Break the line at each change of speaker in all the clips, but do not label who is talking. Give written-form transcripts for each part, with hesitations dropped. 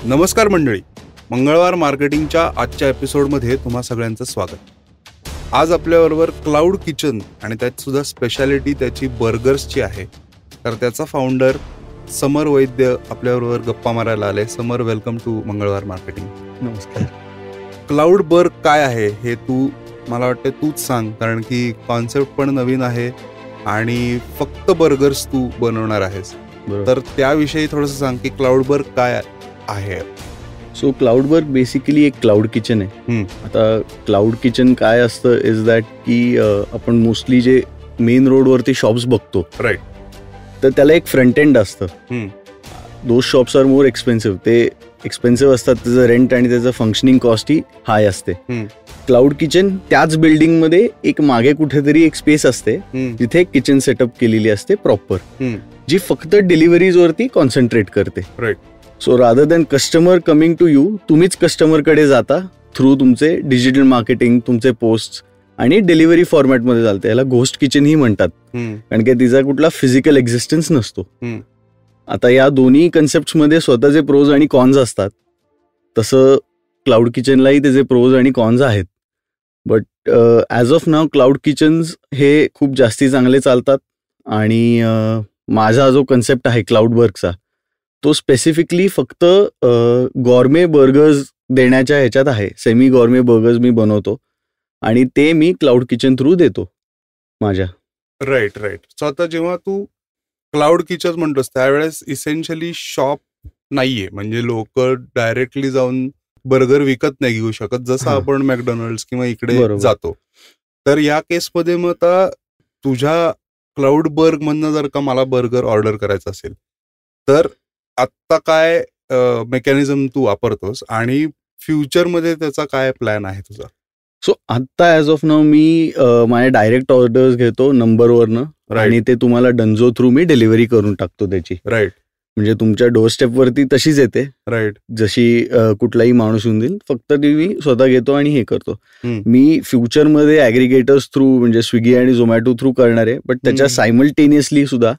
नमस्कार मंडळी, मंगळवार मार्केटिंगच्या आजच्या एपिसोडमध्ये तुम्हा सगळ्यांचं स्वागत. आज आपल्याबरोबर क्लाउड किचन आणि त्यात सुद्धा स्पेशालिटी त्याची बर्गर्सची आहे. तर त्याचा फाउंडर समर वैद्य आपल्याबरोबर गप्पा मारायला आले. समर, वेलकम टू मंगळवार मार्केटिंग.
नमस्कार.
क्लाउड बर्ग काय आहे हे मला वाटतं तूच सांग, कारण की कॉन्सेप्ट पण नवीन आहे आणि फक्त बर्गर्स तू बनवणार आहेस. तर त्याविषयी थोडंसं सांग की क्लाउड बर्ग काय आहे.
सो क्लाउडबर्ग बेसिकली एक क्लाउड किचन आहे. आता क्लाउड किचन काय असतं इज दॅट की आपण मोस्टली जे मेन रोडवरती शॉप्स बघतो,
राईट,
तर त्याला एक फ्रंट एंड असतं. Those shops are more expensive. ते एक्सपेन्सिव्ह असतात, त्याचं रेंट आणि त्याचं फंक्शनिंग कॉस्ट ही हाय असते. क्लाउड किचन त्याच बिल्डिंगमध्ये एक मागे कुठेतरी एक स्पेस असते जिथे एक किचन सेटअप केलेली असते प्रॉपर, जी फक्त डिलिव्हरीजवरती कॉन्सन्ट्रेट करते.
Right.
So rather than customer coming to you, तुम्हीच कस्टमरकडे जाता थ्रू तुमचे डिजिटल मार्केटिंग, तुमचे पोस्ट आणि डिलिव्हरी फॉर्मॅटमध्ये चालते. याला घोस्ट किचन ही म्हणतात, कारण की तिचा कुठला फिजिकल एक्झिस्टन्स नसतो. आता या दोन्ही कन्सेप्टमध्ये स्वतःचे प्रोज आणि कॉन्स असतात. तसं क्लाउड किचनलाही त्याचे प्रोज आणि कॉन्स आहेत. But as of now cloud kitchens हे खूप जास्ती चांगले चालतात. आणि माझा जो कन्सेप्ट आहे क्लाउड बर्गचा, तो स्पेसिफिकली फक्त गॉर्मे बर्गर्स देण्याच्या ह्याच्यात आहे. सेमी गॉर्मे बर्गर्स मी बनवतो आणि ते मी क्लाउड किचन थ्रू देतो माझ्या.
राईट. सो आता जेव्हा तू क्लाउड किचन म्हणतोस त्यावेळेस इसेन्शियली शॉप नाहीये, म्हणजे लोक डायरेक्टली जाऊन बर्गर विकत नाही घेऊ शकत जसं आपण मॅकडॉनल्ड्स किंवा इकडे जातो. तर या केसमध्ये मग आता तुझ्या क्लाउड बर्ग मधनं जर का मला बर्गर ऑर्डर करायचं असेल तर आत्ता काय मेकॅनिझम तू वापरतोस आणि फ्युचरमध्ये त्याचा काय प्लॅन आहे तुझा?
सो आत्ता ॲज ऑफ नाव मी माझे डायरेक्ट ऑर्डर्स घेतो नंबरवरनं, आणि ते तुम्हाला डंजो थ्रू मी डिलिव्हरी करून टाकतो त्याची.
राईट.
म्हणजे तुमच्या डोर स्टेपवरती तशीच येते.
राईट.
जशी कुठलाही माणूस येऊन देईल, फक्त ती मी स्वतः घेतो आणि हे करतो. मी फ्युचरमध्ये ॲग्रिगेटर्स थ्रू म्हणजे स्विगी आणि झोमॅटो थ्रू करणार आहे. बट त्याच्या सायमल्टेनियसली सुद्धा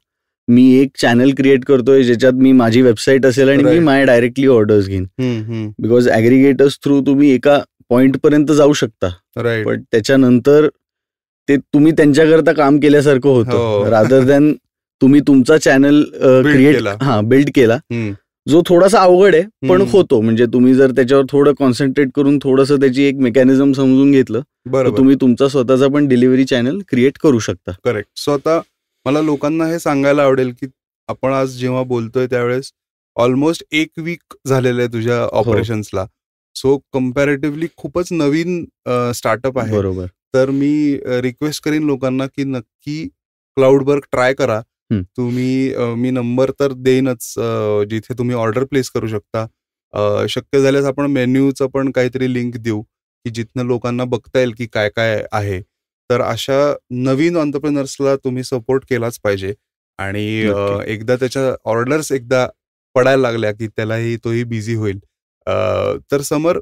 मी एक चॅनल क्रिएट करतोय ज्याच्यात मी माझी वेबसाईट असेल आणि मी माझ्या डायरेक्टली ऑर्डर्स घेईन. बिकॉज ॲग्रिगेटर्स थ्रू तुम्ही एका पॉइंट पर्यंत जाऊ शकता, पण त्याच्यानंतर ते तुम्ही त्यांच्याकरता काम केल्यासारखं होतं. रादर दॅन तुम्ही तुमचा चॅनल बिल्ड केला, जो थोडासा अवघड आहे पण होतो. म्हणजे तुम्ही जर त्याच्यावर थोडं कॉन्सन्ट्रेट करून थोडंसं त्याची एक मेकॅनिझम समजून घेतलं तर तुम्ही तुमचा स्वतःचा पण डिलिव्हरी चॅनल क्रिएट करू शकता.
करेक्ट. सो आता मला लोकांना हे सांगायला आवडेल की आपण आज जेव्हा बोलतोय त्यावेळेस ऑलमोस्ट 1 वीक झालेलं आहे तुझ्या ऑपरेशन्सला. सो कम्पॅरेटिव्हली खूपच नवीन स्टार्टअप आहे.
बरोबर.
तर मी रिक्वेस्ट करीन लोकांना की नक्की क्लाउड बर्ग ट्राय करा. मी नंबर तर देईनच जिथे तुम्ही ऑर्डर प्लेस करू शकता. शक्य झाल्यास आपण मेन्यूचं पण काहीतरी लिंक देऊ की जिथनं लोकांना बघता येईल की काय काय आहे. तर अशा नवीन एंटरप्रेन्युअर्सला तुम्ही सपोर्ट केलाच पाहिजे. आणि एकदा त्याच्या ऑर्डर्स एकदा पडायला लागल्या की त्यालाही तोही बिझी होईल. तर समर,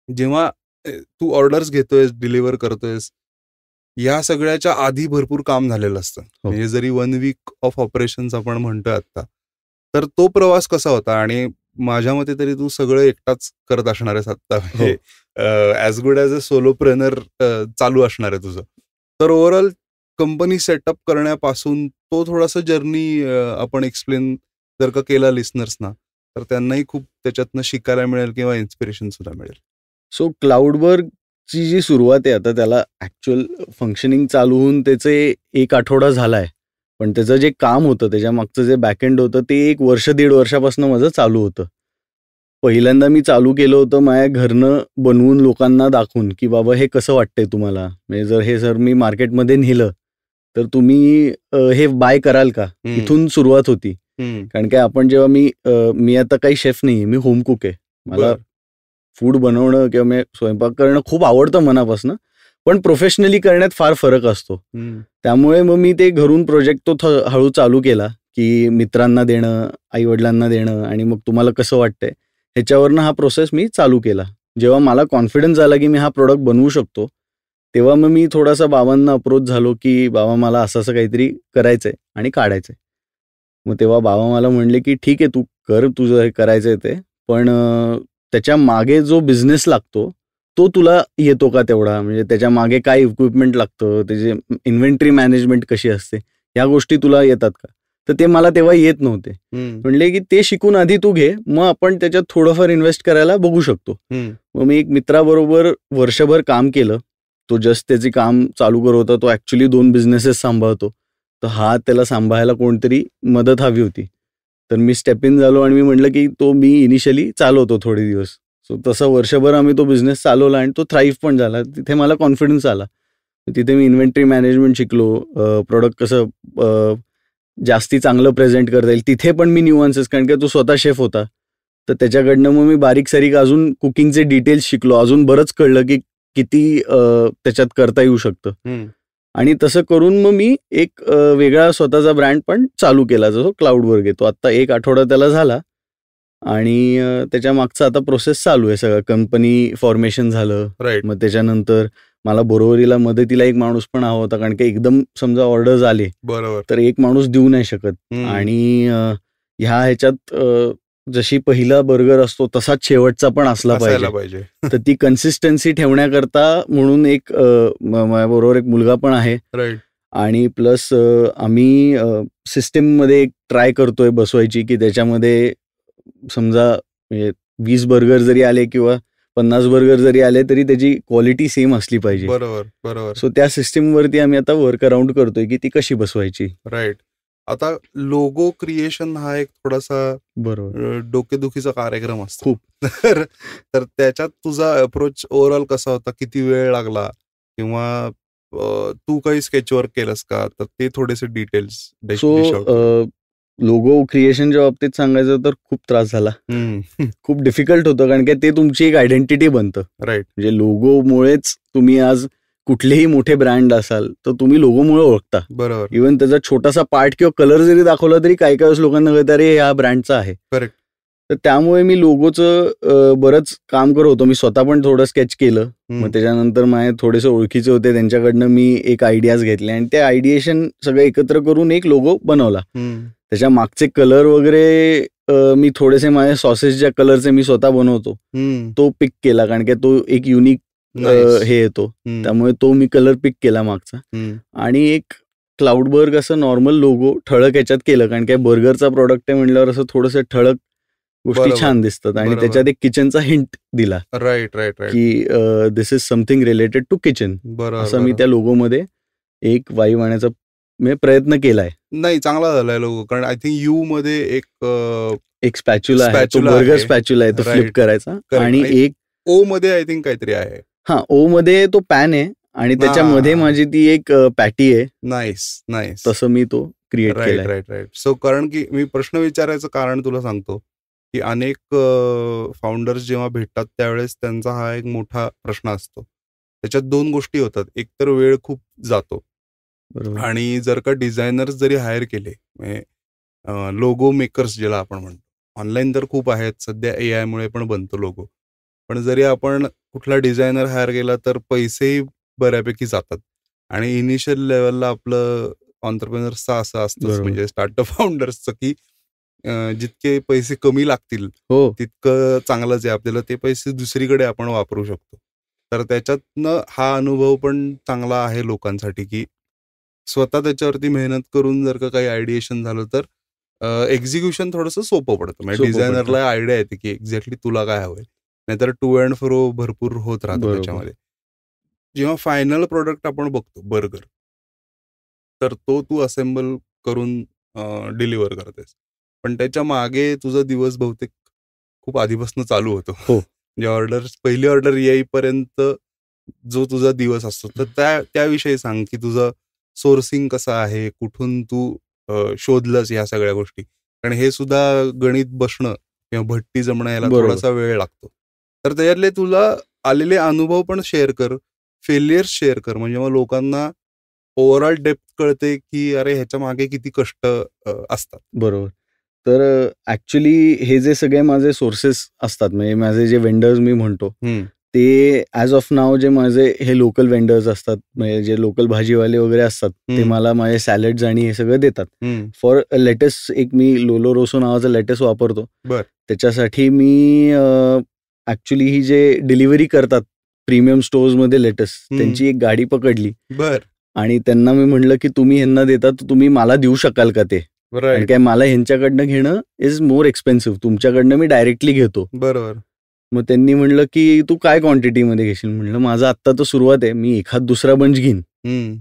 जेव्हा तू ऑर्डर्स घेतोयस, डिलिव्हर करतोयस, या सगळ्याच्या आधी भरपूर काम झालेलं असतं. म्हणजे जरी 1 वीक ऑफ ऑपरेशन्स आपण म्हणतोय आता, तर तो प्रवास कसा होता? आणि माझ्या मते तरी तू सगळं एकटाच करत असणार आहेस आता, म्हणजे as good as a solopreneur चालू असणार आहे तुझं. तर ओव्हरऑल कंपनी सेटअप करण्यापासून तो थोडासा जर्नी आपण एक्सप्लेन जर का केला लिस्नर्सना, तर त्यांनाही खूप त्याच्यातनं शिकायला मिळेल किंवा इन्स्पिरेशन सुद्धा मिळेल.
सो क्लाउडबर्गची जी सुरुवात आहे, आता त्याला ॲक्च्युअल फंक्शनिंग चालू होऊन त्याचे 1 आठवडा झाला आहे. पण त्याचं जे काम होतं, त्याच्या मागचं जे बॅकएंड होतं, ते 1 वर्ष 1.5 वर्षापासून माझं चालू होतं. पहिल्यांदा मी चालू केलं होतं माझ्या घरनं बनवून लोकांना दाखवून की बाबा हे कसं वाटतंय तुम्हाला, म्हणजे जर मी मार्केटमध्ये नेलं तर तुम्ही हे बाय कराल का, इथून सुरुवात होती. कारण की आपण जेव्हा मी आता काही शेफ नाही, मी होम कुक आहे. मला फूड बनवणं किंवा स्वयंपाक करणं खूप आवडतं मनापासून, पण प्रोफेशनली करण्यात फार फरक असतो. त्यामुळे मग मी ते घरून प्रोजेक्ट तो हळू चालू केला की मित्रांना देणं, आईवडिलांना देणं, आणि मग तुम्हाला कसं वाटतंय ह्याच्यावरनं हा प्रोसेस मी चालू केला. जेव्हा मला कॉन्फिडन्स झाला की मी हा प्रोडक्ट बनवू शकतो, तेव्हा मग मी थोडासा बाबांना अप्रोच झालो की बाबा मला असं काहीतरी करायचंय आणि काढायचंय. मग तेव्हा बाबा मला म्हणले की ठीक आहे, तू कर, तुझं हे करायचंय ते, पण त्याच्या मागे जो बिझनेस लागतो तो तुला येतो का तेवढा, म्हणजे त्याच्या मागे काय इक्विपमेंट लागतं, त्याची इन्व्हेंटरी मॅनेजमेंट कशी असते, या गोष्टी तुला येतात का? तर ते मला तेव्हा येत नव्हते. म्हणले की ते शिकून आधी तू घे, मग आपण त्याच्यात थोडंफार इन्व्हेस्ट करायला बघू शकतो. मग मी एक मित्राबरोबर वर्षभर काम केलं. तो जस्ट त्याचे काम चालू करत होता, तो ऍक्च्युली 2 बिझनेसेस सांभाळतो, तर हा त्याला सांभाळायला कोणतरी मदत हवी होती. तर मी स्टेप इन झालो आणि मी म्हटलं की तो मी इनिशियली चालवतो थोडे दिवस. सो तसं वर्षभर आम्ही तो बिझनेस चालवला आणि तो थ्राईव्ह पण झाला. तिथे मला कॉन्फिडन्स आला. तिथे मी इन्व्हेंटरी मॅनेजमेंट शिकलो, प्रोडक्ट कसं जास्ती चांगलं प्रेझेंट करता येईल. तिथे पण मी न्यूअन्सेस, कारण की तो स्वतः शेफ होता, तर त्याच्याकडनं मग मी बारीक सारीक अजून कुकिंगचे डिटेल्स शिकलो. अजून बरंच कळलं की किती त्याच्यात करता येऊ शकतं. आणि तसं करून मग मी एक वेगळा स्वतःचा ब्रँड पण चालू केला, जो क्लाउडवर्क येतो. आता 1 आठवडा त्याला झाला आणि त्याच्या मागचं आता प्रोसेस चालू आहे. सगळं कंपनी फॉर्मेशन झालं. मग त्याच्यानंतर मला बरोबरीला मदतीला एक माणूस पण हवा होता, कारण की एकदम समजा ऑर्डर्स आले तर एक माणूस देऊ नाही शकत. आणि ह्या ह्याच्यात जशी पहिला बर्गर असतो तसाच शेवटचा पण असला पाहिजे. तर ती कन्सिस्टन्सी ठेवण्याकरता म्हणून एक माझ्याबरोबर एक मुलगा पण आहे. आणि प्लस आम्ही सिस्टीम मध्ये एक ट्राय करतोय बसवायची, की त्याच्यामध्ये समजा 20 बर्गर जरी आले किंवा 50 बर्गर जरी आले तरी त्याची क्वालिटी सेम असली पाहिजे.
बरोबर.
सो त्या सिस्टीम वरती आम्ही आता वर्क अराउंड करतोय की ती कशी बसवायची.
राईट. आता लोगो क्रिएशन हा एक थोडासा
बरोबर
डोकेदुखीचा कार्यक्रम असतो खूप. तर त्याच्यात तुझा अप्रोच ओव्हरऑल कसा होता, किती वेळ लागला, किंवा तू काही स्केचवर्क केलंस का, तर ते थोडेसे डिटेल्स.
सो लोगो क्रिएशनच्या बाबतीत सांगायचं तर खूप त्रास झाला. खूप डिफिकल्ट होतं, कारण की ते तुमची एक आयडेंटिटी बनतं.
राईट.
म्हणजे लोगोमुळेच तुम्ही आज कुठलेही मोठे ब्रँड असाल तर तुम्ही लोगोमुळे ओळखता.
बरोबर.
इव्हन त्याचा छोटासा पार्ट किंवा कलर जरी दाखवला तरी काही काही लोकांना कळतं अरे ह्या ब्रँडचा आहे.
करेक्ट.
तर त्यामुळे मी लोगोचं बरंच काम करत होतो. मी स्वतः पण थोडं स्केच केलं. मग त्याच्यानंतर माझे थोडेसे ओळखीचे होते, त्यांच्याकडनं मी एक आयडियाज घेतले आणि ते आयडिएशन सगळं एकत्र करून एक लोगो बनवला. त्याच्या मागचे कलर वगैरे मी थोडेसे माझे सॉसेस ज्या कलरचे मी स्वतः बनवतो तो पिक केला, कारण की तो एक युनिक हे येतो, त्यामुळे तो मी कलर पिक केला मागचा. आणि एक क्लाउडबर्ग असं नॉर्मल लोगो ठळक याच्यात केलं, कारण की बर्गरचा प्रोडक्ट आहे म्हणल्यावर असं थोडंसं ठळक गोष्टी छान दिसतात. आणि त्याच्यात एक किचनचा हिंट दिला.
राईट.
की this is something related to kitchen. असं मी त्या लोगोमध्ये एक वाईब आणण्याचा प्रयत्न केलाय.
नाही, चांगला झालाय लोगो, कारण आय थिंक यू मध्ये
एक स्पॅच्युला आहे, तो बर्गर स्पॅच्युला आहे, तो फ्लिप करायचा. आणि एक
ओ मध्ये आय थिंक काहीतरी आहे.
हा, ओ मध्ये तो पॅन आहे आणि त्याच्यामध्ये माझी ती एक पॅटी आहे.
नाईस.
तसं मी तो क्रिएट केलाय.
राईट. सो कारण की मी प्रश्न विचारायचं कारण तुला सांगतो की अनेक फाउंडर्स जेव्हा भेटतात त्यावेळेस त्यांचा हा एक मोठा प्रश्न असतो. त्याच्यात 2 गोष्टी होतात. एक तर वेळ खूप जातो, आणि जर का डिझायनर्स जरी हायर केले, लोगो मेकर्स ज्याला आपण म्हणतो, ऑनलाईन तर खूप आहेत सध्या, AI मुळे पण बनतो लोगो, पण जरी आपण कुठला डिझायनर हायर केला तर पैसेही बऱ्यापैकी जातात. आणि इनिशियल लेवलला आपलं ऑन्टरप्रेनर्सचं असं असतं, म्हणजे स्टार्टअप फाउंडर्सचं, की जितके पैसे कमी लागतील तितकं चांगलंच आहे आपल्याला, ते पैसे दुसरीकडे आपण वापरू शकतो. तर त्याच्यातनं हा अनुभव पण चांगला आहे लोकांसाठी, की स्वतः त्याच्यावरती मेहनत करून जर का काही आयडिएशन झालं तर एक्झिक्युशन थोडंसं सोपं पडतं. म्हणजे डिझायनरला आयडिया येते की एक्झॅक्टली तुला काय हवंय, नाहीतर टू अँड फ्रो भरपूर होत राहतं त्याच्यामध्ये. जेव्हा फायनल प्रोडक्ट आपण बघतो बर्गर, तर तो तू असेंबल करून डिलिव्हर करतेस, पण त्याच्या मागे तुझा दिवस बहुतेक खूप आधीपासून चालू होतो. म्हणजे पहिली ऑर्डर येईपर्यंत जो तुझा दिवस असतो, तर त्याविषयी सांग की तुझं सोर्सिंग कसं आहे, कुठून तू शोधलंस ह्या सगळ्या गोष्टी, कारण हे सुद्धा गणित बसणं किंवा भट्टी जमणं याला थोडासा वेळ लागतो. तर त्याच्यातले तुला आलेले अनुभव पण शेअर कर, फेलियर्स शेअर कर, म्हणजे मग लोकांना ओव्हरऑल डेप्थ कळते की अरे ह्याच्या मागे किती कष्ट असतात.
बरोबर. तर ऍक्च्युली हे जे सगळे माझे सोर्सेस असतात, म्हणजे माझे जे वेंडर्स मी म्हणतो, ते ॲज ऑफ नाव जे माझे हे लोकल वेंडर्स असतात, म्हणजे जे लोकल भाजीवाले वगैरे असतात, ते मला माझे सॅलड्स आणि हे सगळं देतात. फॉर लेटेस एक मी लोलो रोसो नावाचं लेटेस वापरतो. त्याच्यासाठी मी ऍक्च्युली ही जे डिलिव्हरी करतात प्रीमियम स्टोअर्समध्ये लेटेस, त्यांची एक गाडी पकडली आणि त्यांना मी म्हटलं की तुम्ही ह्यांना देता तर तुम्ही मला देऊ शकाल का ते, कारण काय मला ह्यांच्याकडनं घेणं इज मोर एक्सपेन्सिव्ह, तुमच्याकडनं मी डायरेक्टली घेतो.
बरोबर.
मग त्यांनी म्हणलं की तू काय क्वांटिटीमध्ये घेशील. म्हणलं माझं आत्ता तर सुरुवात आहे, मी एखाद दुसरा बंच घेईन.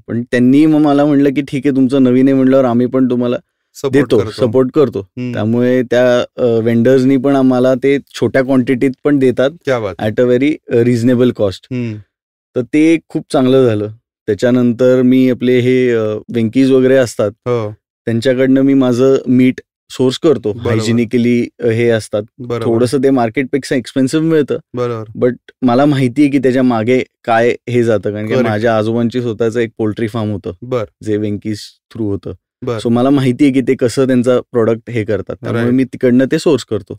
पण त्यांनी मग मला म्हणलं की ठीक आहे, तुमचं नवीन आहे म्हणल्यावर आम्ही पण तुम्हाला देतो, सपोर्ट करतो. त्यामुळे त्या वेंडर्सनी पण आम्हाला ते छोट्या क्वांटिटीत पण देतात at a very reasonable cost. तर ते खूप चांगलं झालं. त्याच्यानंतर मी आपले हे वेंकीज वगैरे असतात त्यांच्याकडनं मी माझं मीट सोर्स करतो. हायजिनिकली हे असतात, थोडंसं ते मार्केटपेक्षा एक्सपेन्सिव्ह मिळतं, बट मला माहिती आहे की त्याच्या मागे काय हे जातं, कारण की माझ्या आजोबांची स्वतःचं एक पोल्ट्री फार्म होतं जे वेंकीज थ्रू होतं. सो मला माहिती आहे की ते कसं त्यांचा प्रोडक्ट हे करतात, त्यामुळे मी तिकडनं ते सोर्स करतो.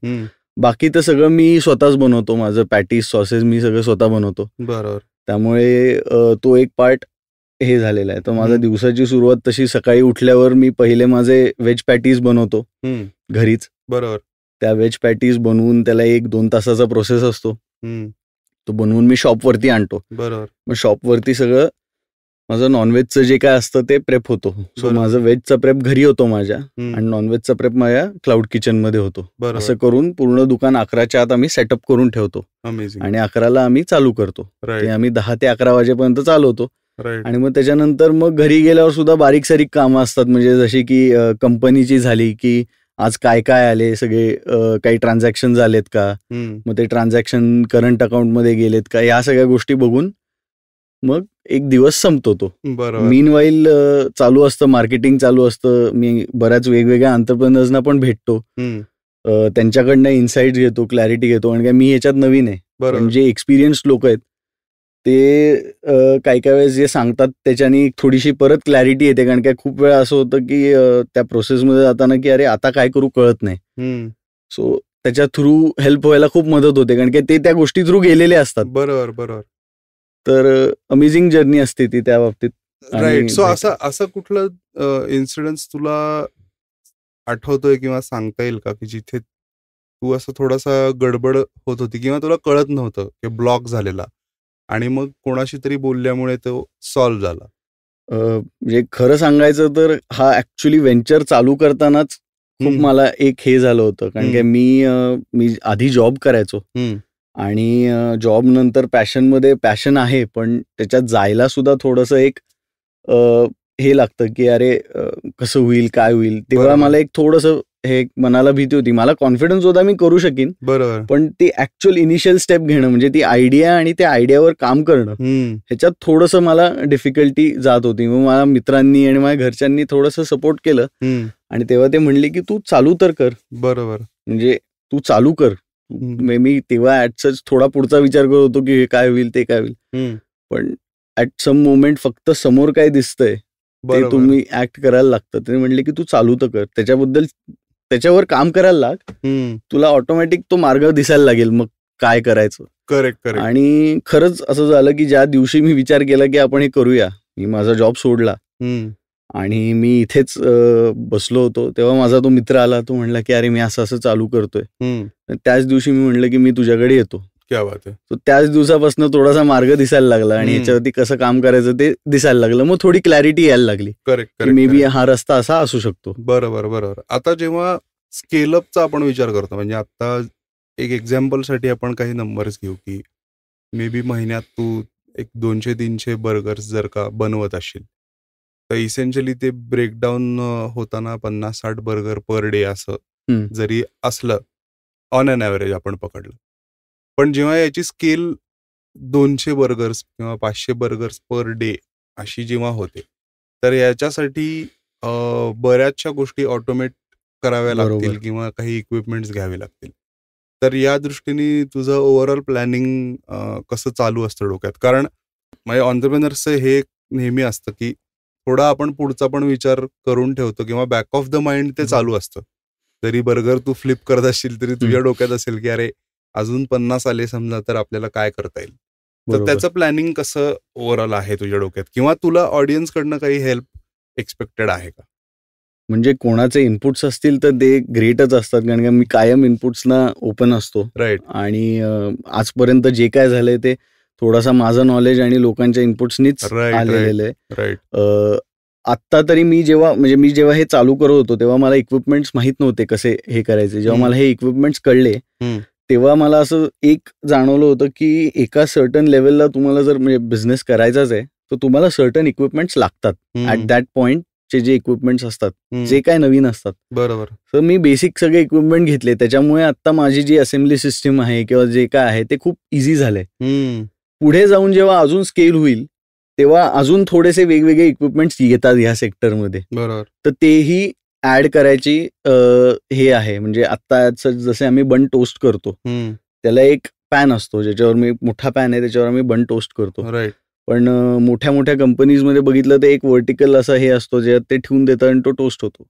बाकी तर सगळं मी स्वतःच बनवतो. माझं पॅटीस, सॉसेस मी सगळं स्वतः बनवतो. त्यामुळे तो एक पार्ट हे झालेलं आहे. तर माझ्या दिवसाची सुरुवात तशी सकाळी उठल्यावर मी पहिले माझे व्हेज पॅटीस बनवतो घरीच. त्या व्हेज पॅटीस बनवून त्याला 1-2 तासाचा प्रोसेस असतो. तो बनवून मी शॉपवरती आणतो. मग शॉपवरती सगळं माझं नॉनव्हेजचं जे काय असतं ते प्रेप होतो. सो माझं व्हेजचा प्रेप घरी होतो माझ्या, आणि नॉनव्हेजचा प्रेप माझ्या क्लाउड किचन मध्ये होतो. असं करून पूर्ण दुकान 11च्या आत आम्ही सेटअप करून ठेवतो आणि 11ला आम्ही चालू करतो. ते आम्ही 10 ते 11 वाजेपर्यंत चालवतो. आणि मग त्याच्यानंतर मग घरी गेल्यावर सुद्धा बारीक सारीक कामं असतात, म्हणजे जशी की कंपनीची झाली की आज काय काय आले, सगळे काही ट्रान्झॅक्शन झालेत का, मग ते ट्रान्झॅक्शन करंट अकाउंटमध्ये गेलेत का, या सगळ्या गोष्टी बघून मग एक दिवस संपतो तो. मीनवाईल चालू असतं, मार्केटिंग चालू असतं. मी बऱ्याच वेगवेगळ्या एंटरप्रेनर्सना पण भेटतो, त्यांच्याकडनं इन्साइट्स घेतो, क्लॅरिटी घेतो, कारण काय मी ह्याच्यात नवीन आहे. पण जे एक्सपिरियन्स्ड लोक आहेत ते काही काही वेळेस जे सांगतात त्याच्यानी थोडीशी परत क्लॅरिटी येते, कारण काय खूप वेळा असं होतं की त्या प्रोसेसमध्ये जाताना की अरे आता काय करू कळत नाही. सो त्याच्या थ्रू हेल्प व्हायला खूप मदत होते, कारण की ते त्या गोष्टी थ्रू गेलेले असतात.
बरोबर.
तर अमेझिंग जर्नी असते ती त्या बाबतीत.
राईट. सो असं कुठलं इन्सिडेंट्स तुला आठवतोय किंवा सांगता येईल का की जिथे तू असं थोडासा गडबड होत होती किंवा तुला कळत नव्हतं की ब्लॉक झालेला आणि मग कोणाशी तरी बोलल्यामुळे तो सॉल्व्ह झाला?
म्हणजे खरं सांगायचं तर हा ऍक्च्युली व्हेंचर चालू करतानाच खूप मला एक हे झालं होतं, कारण की मी आधी जॉब करायचो आणि जॉब नंतर पॅशन आहे, पण त्याच्यात जायला सुद्धा थोडंसं एक हे लागतं की अरे कसं होईल, काय होईल. तेव्हा मला एक थोडंसं हे मनाला भीती होती. मला कॉन्फिडन्स होता मी करू शकीन, पण ती ऍक्च्युअल इनिशियल स्टेप घेणं, म्हणजे ती आयडिया आणि त्या आयडियावर काम करणं, ह्याच्यात थोडंसं मला डिफिकल्टी जात होती. मग माझ्या मित्रांनी आणि माझ्या घरच्यांनी थोडंसं सपोर्ट केलं आणि तेव्हा ते म्हणले की तू चालू तर कर. म्हणजे तू चालू कर. मी तेव्हा ऍटच थोडा पुढचा विचार करत होतो की हे काय होईल, ते काय होईल, पण ऍट सम मोमेंट फक्त समोर काय दिसतंय ते तुम्ही ऍक्ट करायला लागतं. ते म्हणले की तू चालू तर कर, त्याच्यावर काम करायला लाग, तुला ऑटोमॅटिक तो मार्ग दिसायला लागेल मग काय करायचं.
करेक्ट.
आणि खरंच असं झालं की ज्या दिवशी मी विचार केला की आपण हे करूया, मी माझा जॉब सोडला आणि मी इथेच बसलो होतो, तेव्हा माझा तो मित्र आला. तो म्हणला की अरे मी असं चालू करतोय. त्याच दिवशी मी म्हणलं की मी तुझ्याकडे येतो.
क्या बात आहे.
तो त्याच दिवसापासून थोडासा मार्ग दिसायला लागला आणि याच्यावरती कसं काम करायचं ते दिसायला लागलं. मग थोडी क्लॅरिटी यायला लागली.
करेक्ट.
मे बी हा रस्ता असा असू शकतो.
बरोबर. आता जेव्हा स्केलअपचा आपण विचार करतो, म्हणजे आता एक एक्झाम्पलसाठी आपण काही नंबर्स घेऊ की मे बी महिन्यात तू एक 200-300 बर्गर्स जर का बनवत असशील, तर इसेन्शियली ते ब्रेकडाऊन होताना 50-60 बर्गर पर डे असं जरी असलं ऑन अन ॲव्हरेज आपण पकडलं, पण जेव्हा याची स्केल 200 बर्गर्स किंवा 500 बर्गर्स पर डे अशी जेव्हा होते, तर याच्यासाठी बऱ्याचशा गोष्टी ऑटोमेट कराव्या लागतील किंवा काही इक्विपमेंट्स घ्यावे लागतील. तर या दृष्टीने तुझं ओव्हरऑल प्लॅनिंग कसं चालू असतं डोक्यात? कारण म्हणजे ऑन्टरप्रेनर्सचं हे नेहमी असतं की थोडा आपण पुढचा पण विचार करून ठेवतो किंवा बॅक ऑफ द माइंड ते चालू असतं. जरी बर्गर तू फ्लिप करत असशील तरी तुझ्या डोक्यात असेल की अरे अजून 50 आले समजा तर आपल्याला काय करता येईल. तर त्याचं प्लॅनिंग कसं ओव्हरऑल आहे तुझ्या डोक्यात, किंवा तुला ऑडियन्स कडनं काही हेल्प एक्सपेक्टेड आहे का?
म्हणजे कोणाचे इनपुट्स असतील तर ते ग्रेटच असतात, कारण की मी कायम इनपुट्सना ओपन असतो.
राईट.
आणि आजपर्यंत जे काय झालंय ते थोडासा माझं नॉलेज आणि लोकांच्या इनपुट्सनीच आलेलं आहे.
राईट.
आत्ता तरी मी जेव्हा हे चालू करत होतो तेव्हा मला इक्विपमेंट्स माहित नव्हते कसे हे करायचे. जेव्हा मला हे इक्विपमेंट्स कळले तेव्हा मला असं एक जाणवलं होतं की एका सर्टन लेवलला तुम्हाला जर म्हणजे बिझनेस करायचाच आहे तर तुम्हाला सर्टन इक्विपमेंट्स लागतात. ऍट दॅट पॉइंट जे इक्विपमेंट्स असतात जे काय नवीन असतात.
बरोबर.
तर मी बेसिक सगळे इक्विपमेंट घेतले, त्याच्यामुळे आता माझी जी असेंब्ली सिस्टीम आहे किंवा जे काय आहे ते खूप इझी झालंय. पुढे जाऊन जेव्हा अजून स्केल होईल तेव्हा अजून थोडेसे वेगवेगळे इक्विपमेंट्स येतात ह्या सेक्टरमध्ये.
बरोबर.
तर तेही ऍड करायची हे आहे. म्हणजे आता जसे आम्ही बन टोस्ट करतो त्याला एक पॅन असतो ज्याच्यावर मी मोठा पॅन आहे त्याच्यावर आम्ही बन टोस्ट करतो.
राईट.
पण मोठ्या मोठ्या कंपनीजमध्ये बघितलं तर एक व्हर्टिकल असा हे असतो ज्यात ते ठेवून देतात आणि तो टोस्ट होतो.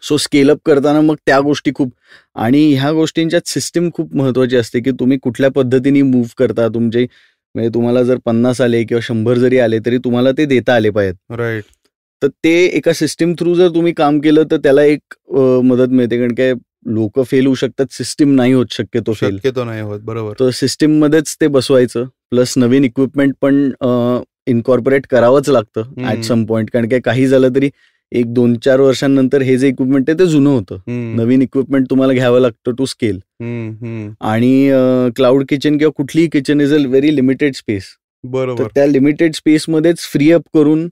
सो स्केलअप करताना मग त्या गोष्टी खूप, आणि ह्या गोष्टींच्यात सिस्टीम खूप महत्वाची असते की तुम्ही कुठल्या पद्धतीने मूव्ह करता. तुमचे म्हणजे तुम्हाला जर 50 आले किंवा 100 जरी आले तरी तुम्हाला ते देता आले पाहिजेत.
राईट.
तर ते एका सिस्टीम थ्रू जर तुम्ही काम केलं तर त्याला एक मदत मिळते, कारण काय लोक फेल होऊ शकतात, सिस्टीम नाही होत शक्यतो
नाही होत. बरोबर.
तर सिस्टीम मध्येच ते बसवायचं, प्लस नवीन इक्विपमेंट पण इन्कॉर्पोरेट करावंच लागतं ऍट सम पॉइंट, कारण काय काही झालं तरी 1-2-4 वर्षांनंतर हे जे इक्विपमेंट आहे ते जुनं होतं. नवीन इक्विपमेंट तुम्हाला घ्यावं लागतं टू स्केल. आणि क्लाउड किचन किंवा कुठलीही kitchen is a very limited space.
बरोबर.
तर त्या लिमिटेड स्पेसमध्येच फ्री अप करून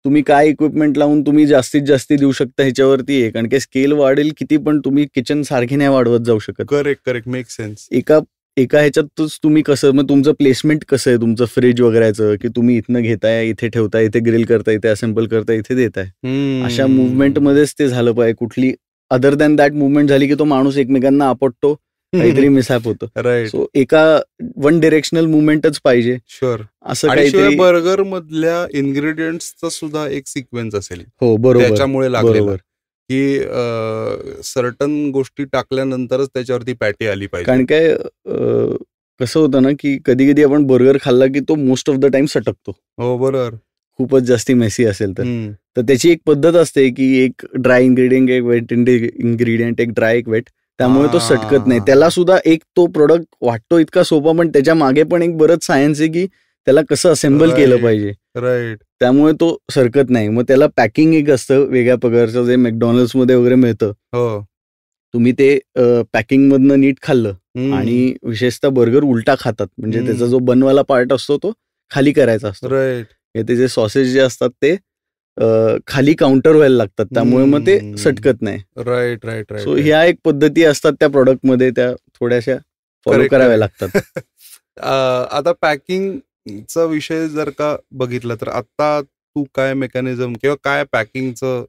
तुम्ही काय इक्विपमेंट लावून तुम्ही जास्तीत जास्त देऊ शकता ह्याच्यावरती आहे, कारण की स्केल वाढेल किती पण तुम्ही किचन सारखी नाही वाढवत जाऊ शकत.
Correct make sense.
एका ह्याच्यातच तुम्ही कसं, मग तुमचं प्लेसमेंट कसं आहे तुमचं फ्रीज वगैरेचं, की तुम्ही इथनं घेताय, इथे ठेवताय, इथे ग्रिल करताय, इथे असेंबल करताय, इथे देताय. अशा मुवमेंटमध्येच ते झालं पाहिजे. कुठली अदर दॅन दॅट मुवमेंट झाली की तो माणूस एकमेकांना आपटतो, काहीतरी मिसहॅप होतं.
राईट.
सो एका वन डिरेक्शनल मुवमेंटच पाहिजे.
शुअर.
असं काहीतरी
बर्गर मधल्या इन्ग्रेडियंट्सचा सुद्धा एक सिक्वेन्स असेल.
हो बरोबर.
त्याच्यामुळे लागलेला की सर्टन गोष्टी टाकल्यानंतरच त्याच्यावरती पॅटी आली पाहिजे.
कारण काय कसं होतं ना की कधी कधी आपण बर्गर खाल्ला की तो मोस्ट ऑफ द टाइम सटकतो.
हो बरोबर.
खूपच जास्ती मेसी असेल तर त्याची एक पद्धत असते की एक ड्राय इन्ग्रेडियंट, एक वेट इन्ग्रेडियंट, एक ड्राय, एक वेट, त्यामुळे तो सटकत नाही. त्याला सुद्धा एक तो प्रोडक्ट वाटतो इतका सोपा, पण त्याच्या मागे पण एक बरंच सायन्स आहे की त्याला कसं असेंबल केलं पाहिजे.
राईट.
त्यामुळे तो सरकत नाही. मग त्याला पॅकिंग एक असतं वेगळ्या प्रकारचं, जे मॅकडॉनल्ड्स मध्ये वगैरे मिळतं.
हो.
तुम्ही ते पॅकिंग मधनं नीट खाल्लं आणि विशेषतः बर्गर उलटा खातात, म्हणजे त्याचा जो बनवाला पार्ट असतो तो खाली करायचा असतो.
राईट.
त्याचे सॉसेज जे असतात ते खाली काउंटर व्हायला लागतात, त्यामुळे मग ते सटकत नाही.
राईट.
सो ह्या एक पद्धती असतात त्या प्रॉडक्टमध्ये, त्या थोड्याशा फॉलो कराव्या लागतात.
आता पॅकिंगचा विषय जर का बघितला तर आता तू काय मेकॅनिझम किंवा काय पॅकिंगचं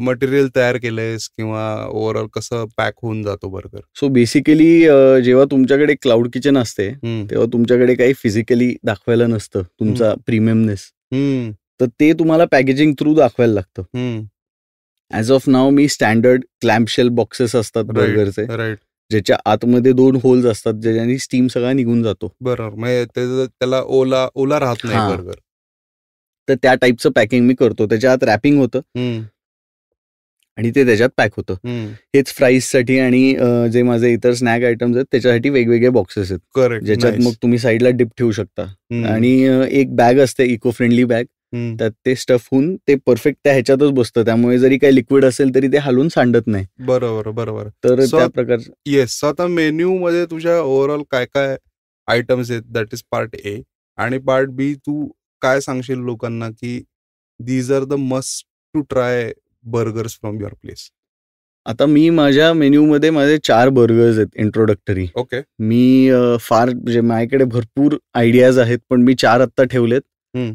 मटेरियल तयार केलंयस, किंवा ओव्हरऑल कसं पॅक होऊन जातो बर्गर?
सो बेसिकली जेव्हा तुमच्याकडे क्लाउड किचन असते तेव्हा तुमच्याकडे काही फिजिकली दाखवायला नसतं तुमचा प्रीमियमनेस, तर ते तुम्हाला पॅकेजिंग थ्रू दाखवायला लागतं. ऍज ऑफ नाव मी स्टँडर्ड क्लॅम्पशेल बॉक्सेस असतात बर्गरचे, ज्याच्या आतमध्ये 2 होल्स असतात ज्याच्याने स्टीम सगळा निघून जातो.
बरोबर. म्हणजे त्याला ओला राहत नाही बर्गर.
तर त्या टाईपचं पॅकिंग मी करतो. त्याच्या आत रॅपिंग होतं आणि ते त्याच्यात पॅक होतं. हेच फ्राईजसाठी आणि जे माझे इतर स्नॅक आयटम्स आहेत त्याच्यासाठी वेगवेगळे बॉक्सेस आहेत.
करेक्ट.
ज्याच्यात मग तुम्ही साईडला डिप ठेवू शकता. आणि एक बॅग असते इको फ्रेंडली बॅग, त्यात ते स्टफ होऊन ते परफेक्ट त्या ह्याच्यातच बसतं, त्यामुळे जरी काही लिक्विड असेल तरी ते हलून सांडत नाही.
बरोबर.
तर त्या प्रकारचं.
येस. आता मेन्यू मध्ये तुझ्या ओव्हरऑल काय काय आयटम्स आहेत, दॅट इज पार्ट ए. आणि पार्ट बी तू काय सांगशील लोकांना की these are the must to try burgers from your place?
आता मी माझ्या मेन्यूमध्ये माझे 4 बर्गर्स आहेत इंट्रोडक्टरी.
ओके.
मी म्हणजे माझ्याकडे भरपूर आयडियाज आहेत, पण मी 4 आत्ता ठेवलेत.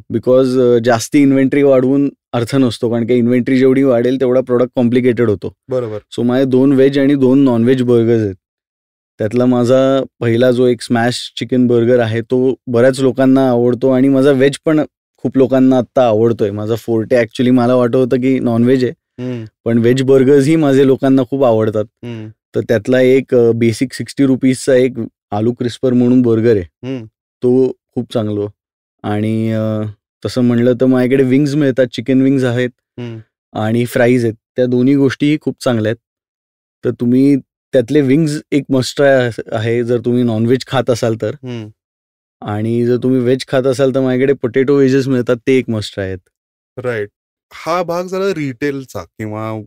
बिकॉज जास्ती इन्व्हेंटरी वाढवून अर्थ नसतो, कारण की इन्व्हेंटरी जेवढी वाढेल तेवढा प्रोडक्ट कॉम्प्लिकेटेड होतो.
बरोबर.
सो माझे 2 व्हेज आणि 2 नॉनव्हेज बर्गर्स आहेत. त्यातला माझा पहिला जो एक स्मॅश चिकन बर्गर आहे तो बऱ्याच लोकांना आवडतो, आणि माझा व्हेज पण खूप लोकांना आता आवडतोय. माझा फोर्टे ऍक्च्युली मला वाटत होतं की नॉनव्हेज आहे, पण व्हेज बर्गर्स ही माझे लोकांना खूप आवडतात. तर त्यातला एक बेसिक 60 रुपीजचा एक आलू क्रिस्पर म्हणून बर्गर आहे. तो खूप चांगलो. आणि तसं म्हणलं तर माझ्याकडे विंग्स मिळतात, चिकन विंग्स आहेत आणि फ्राईज आहेत. त्या दोन्ही गोष्टीही खूप चांगल्या आहेत. तर तुम्ही त्यातले विंग्स एक मस्ट ट्राय आहे जर तुम्ही नॉनव्हेज खात असाल तर. आणि जर तुम्ही व्हेज खात असाल तर माझ्याकडे पोटॅटो वेजेस मिळतात, ते एक मस्ट ट्राय आहेत.
राईट. हा भाग झाला रिटेलचा किंवा